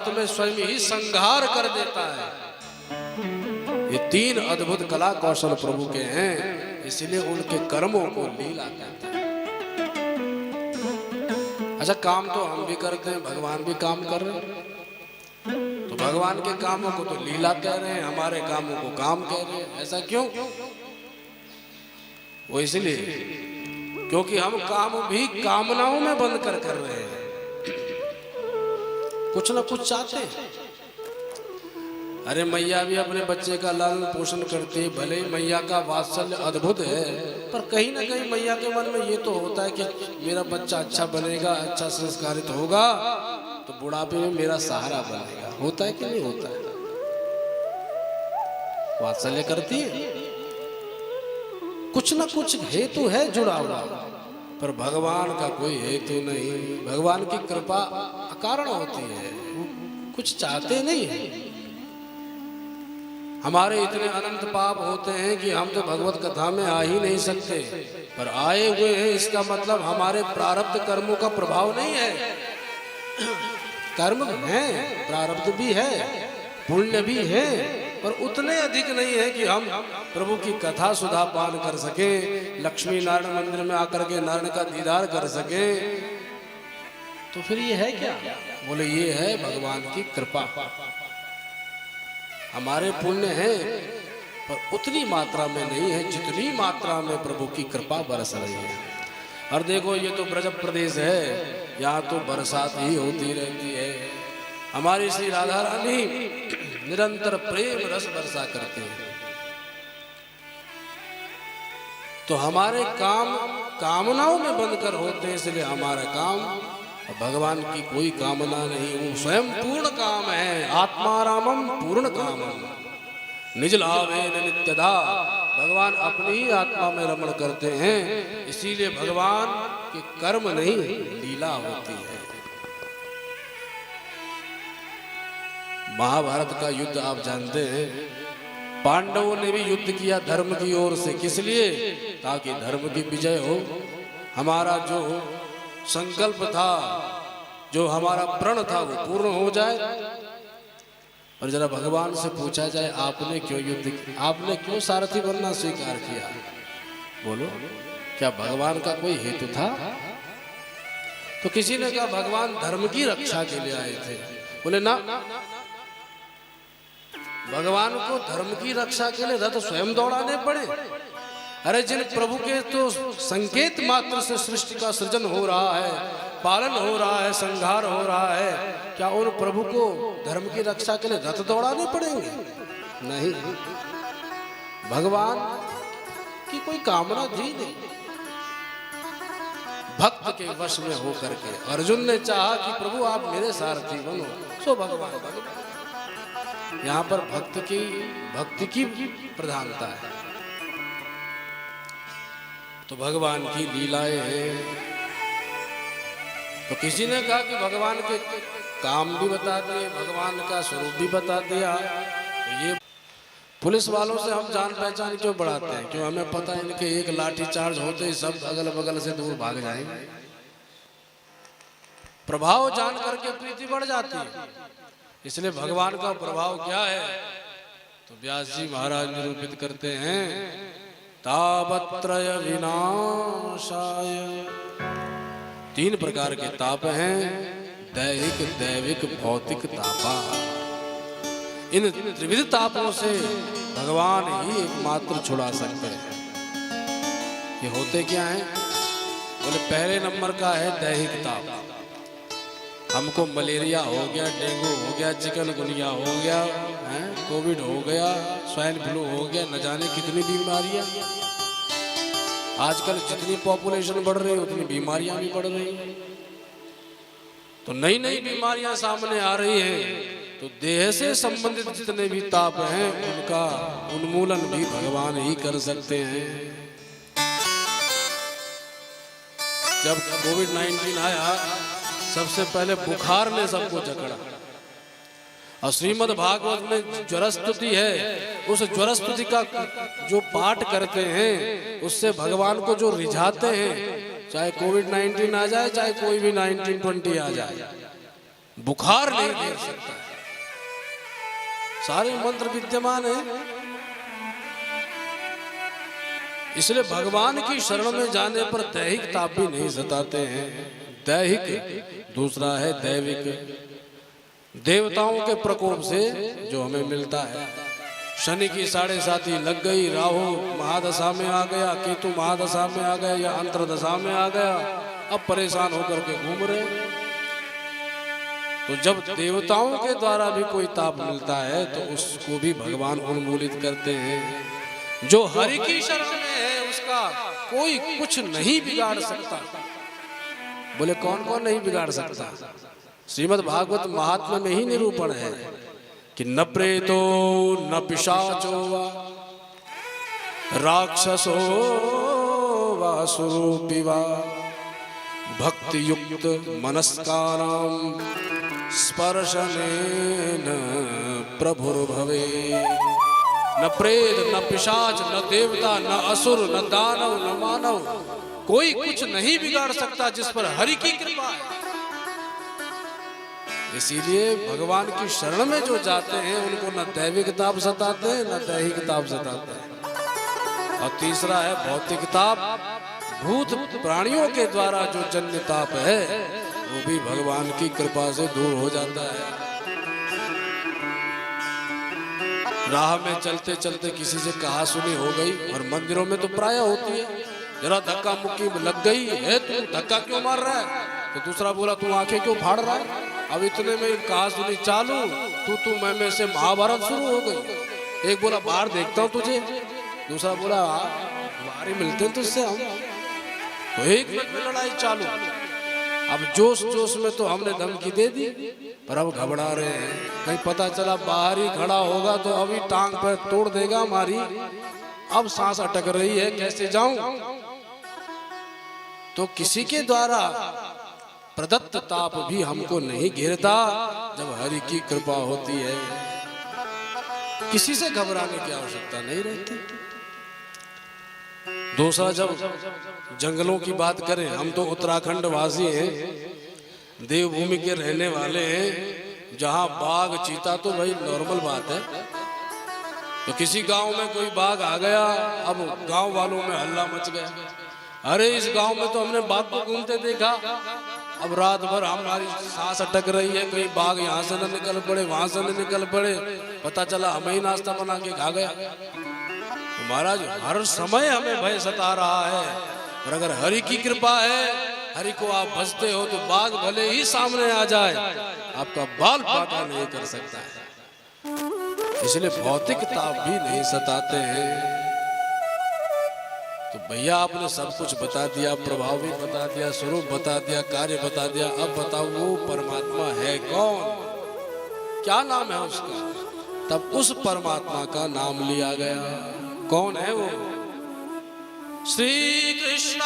तुम्हें स्वयं ही संहार कर देता है। ये तीन अद्भुत कला कौशल प्रभु के हैं, इसलिए उनके कर्मों को लीला कहते हैं। अच्छा, काम तो हम भी करते हैं, भगवान भी काम कर रहे हैं, तो भगवान के कामों को तो लीला कह रहे हैं, हमारे कामों को काम कह रहे हैं। ऐसा क्यों? वो इसलिए क्योंकि हम काम भी कामनाओं में बंद कर रहे हैं, कुछ ना कुछ चाहते हैं। अरे मैया भी अपने बच्चे का लालन पोषण करती है, भले ही मैया का वात्सल्य अद्भुत है, पर कहीं ना कहीं मैया के मन में ये तो होता है कि मेरा बच्चा अच्छा बनेगा, अच्छा संस्कारित होगा, तो बुढ़ापे में मेरा सहारा बनेगा। होता है कि नहीं होता है? वात्सल्य करती है, कुछ ना कुछ हेतु है जुड़ा हुआ, पर भगवान का कोई हेतु नहीं। भगवान की कृपा अकारण होती है, कुछ चाहते नहीं है। हमारे इतने अनंत पाप होते हैं कि हम तो भगवत कथा में आ ही नहीं सकते, पर आए हुए हैं, इसका मतलब हमारे प्रारब्ध कर्मों का प्रभाव नहीं है। कर्म है, प्रारब्ध भी है, पुण्य भी है, पर उतने अधिक नहीं है कि हम प्रभु की कथा सुधा पान कर सके, लक्ष्मी नारायण मंदिर में आकर के नारायण का दीदार कर सके। तो फिर ये है क्या? बोले ये है भगवान की कृपा। हमारे पुण्य हैं, पर उतनी मात्रा में नहीं है जितनी मात्रा में प्रभु की कृपा बरस रही है। और देखो, ये तो ब्रज प्रदेश है, यहाँ तो बरसात ही होती रहती है। हमारी श्री राधा रानी निरंतर प्रेम रस बरसा करते हैं। तो हमारे काम कामनाओं में बंधकर होते हैं, इसलिए हमारा काम, भगवान की कोई कामना नहीं, वो स्वयं पूर्ण काम है। आत्मारामम पूर्ण कामम निज लाभेन नित्यदा। भगवान अपनी ही आत्मा में रमण करते हैं, इसीलिए भगवान के कर्म नहीं, लीला होती है। महाभारत का युद्ध आप जानते हैं, पांडवों ने भी युद्ध किया धर्म की ओर से। किस लिए? ताकि धर्म की विजय हो। हमारा जो संकल्प था, जो हमारा प्रण था, वो पूर्ण हो जाए। और जरा भगवान से पूछा जाए, आपने क्यों युद्ध किया? आपने क्यों सारथी बनना स्वीकार किया? बोलो, क्या भगवान का कोई हेतु था? तो किसी ने कहा भगवान धर्म की रक्षा के लिए आए थे। बोले ना, भगवान को धर्म की रक्षा के लिए रथ स्वयं दौड़ाने पड़े। अरे जिन प्रभु के तो संकेत मात्र से सृष्टि का सृजन हो रहा है, पालन हो रहा है, संहार हो रहा है, क्या उन प्रभु को धर्म की रक्षा के लिए रथ दौड़ाने पड़ेंगे? नहीं, भगवान की कोई कामना थी नहीं। भक्त के वश में होकर के अर्जुन ने चाहा कि प्रभु आप मेरे सारथी बनो, सो भगवान बनो। यहाँ पर भक्ति की प्रधानता है। तो भगवान की लीलाएं हैं। तो किसी ने कहा कि भगवान के काम भी बता दिए, भगवान का स्वरूप भी बता दिया। तो ये पुलिस वालों से हम जान पहचान क्यों बढ़ाते हैं? क्यों? हमें पता है इनके एक लाठी चार्ज होते ही सब अगल बगल से दूर भाग जाएंगे। प्रभाव जान करके प्रीति बढ़ जाती है। इसलिए भगवान का प्रभाव क्या है? तो व्यास जी महाराज निरूपित करते हैं, तापत्रय विनाशाय। तीन प्रकार के ताप हैं, दैहिक, दैविक, भौतिक तापा। इन त्रिविध तापों से भगवान ही एकमात्र छुड़ा सकते हैं। ये होते क्या हैं? बोले पहले नंबर का है दैहिक ताप। हमको मलेरिया हो गया, डेंगू हो गया, चिकनगुनिया हो गया, कोविड हो गया, स्वाइन फ्लू हो गया, न जाने कितनी बीमारियां। आजकल जितनी पॉपुलेशन बढ़ रही है उतनी बीमारियां भी बढ़ रही हैं। तो नई नई बीमारियां सामने आ रही हैं। तो देह से संबंधित जितने भी ताप हैं उनका उन्मूलन भी भगवान ही कर सकते हैं। जब कोविड-19 आया, सबसे पहले बुखार ने सबको जकड़ा। और श्रीमद् भागवत में ज्वरस्तुति है, उस ज्वरस्तुति का जो पाठ करते हैं उससे भगवान को जो रिझाते हैं, चाहे कोविड-19 आ जाए, चाहे कोई भी 19-20 आ जाए, बुखार नहीं गिर सकता। सारे मंत्र विद्यमान है। इसलिए भगवान की शरण में जाने पर दैहिक ताप भी नहीं सताते हैं। दैहिक दूसरा है दैविक, देवताओं के प्रकोप से जो हमें मिलता है। शनि की 7.5 लग गई, राहु महादशा में आ गया, केतु महादशा में आ गया या अंतरदशा में आ गया, अब परेशान होकर के घूम रहे। तो जब देवताओं के द्वारा भी कोई ताप मिलता है तो उसको भी भगवान उन्मूलित करते हैं। जो हरि की शरण में है उसका कोई कुछ नहीं बिगाड़ सकता। बोले कौन कौन नहीं बिगाड़ सकता? श्रीमद् भागवत महात्म्य में ही निरूपण है कि न प्रेतो न पिशाचो वा राक्षसो वा सुरूपी वा भक्ति युक्त मनस्कानां स्पर्शनेन प्रभुर्भवे। न प्रेत न पिशाच न देवता न असुर न दानव न मानव, कोई कुछ नहीं बिगाड़ सकता जिस पर हरि की कृपा है। इसीलिए भगवान की शरण में जो जाते हैं उनको न दैविक ताप सताते हैं न दैहिक ताप सताते हैं। और तीसरा है भौतिक ताप। भूत प्राणियों के द्वारा जो जन्य ताप है वो भी भगवान की कृपा से दूर हो जाता है। राह में चलते चलते किसी से कहा सुनी हो गई, और मंदिरों में तो प्राय होती है, जरा धक्का मुक्की लग गई है, तू धक्का क्यों मार रहा है? तो दूसरा बोला तू आंखें क्यों फाड़ रहा है? अब इतने में कहा सुनी चालू, तू मैं से महाभारत शुरू हो गई। एक बोला बाहर देखता हूँ तुझे, दूसरा बोला बाहर ही मिलते हैं तुझसे हम। तो एक मिनट में लड़ाई चालू। अब जोश जोश में तो हमने धमकी दे दी, पर अब घबरा रहे हैं, कहीं पता चला बाहर ही खड़ा होगा तो अभी टांग पर तोड़ देगा हमारी। अब सांस अटक रही है, कैसे जाऊं? तो किसी के द्वारा प्रदत्त ताप भी हमको नहीं घेरता जब हरि की कृपा होती है। किसी से घबराने की आवश्यकता नहीं रहती। दूसरा, जब जंगलों की बात करें, हम तो उत्तराखंड वासी हैं, देवभूमि के रहने वाले हैं, जहां बाघ चीता तो भाई नॉर्मल बात है। तो किसी गांव में कोई बाघ आ गया, अब गांव वालों में हल्ला मच गया, अरे इस गांव में तो हमने बाघ को घूमते देखा। अब रात भर हमारी सांस अटक रही है, कहीं बाघ यहाँ से न निकल पड़े, वहां से न निकल पड़े, पता चला हमें ही नाश्ता बना के खा गया। तो महाराज हर समय हमें भय सता रहा है, और अगर हरि की कृपा है, हरि को आप भजते हो, तो बाघ भले ही सामने आ जाए, आपका बाल पाटा नहीं कर सकता है। इसलिए भौतिक ताप भी नहीं सताते हैं। तो भैया आपने सब कुछ बता दिया, प्रभाव भी बता दिया, स्वरूप बता दिया, कार्य बता दिया। अब बताओ वो परमात्मा है कौन, क्या नाम है उसका? तब उस परमात्मा का नाम लिया गया। कौन है वो? श्री कृष्ण।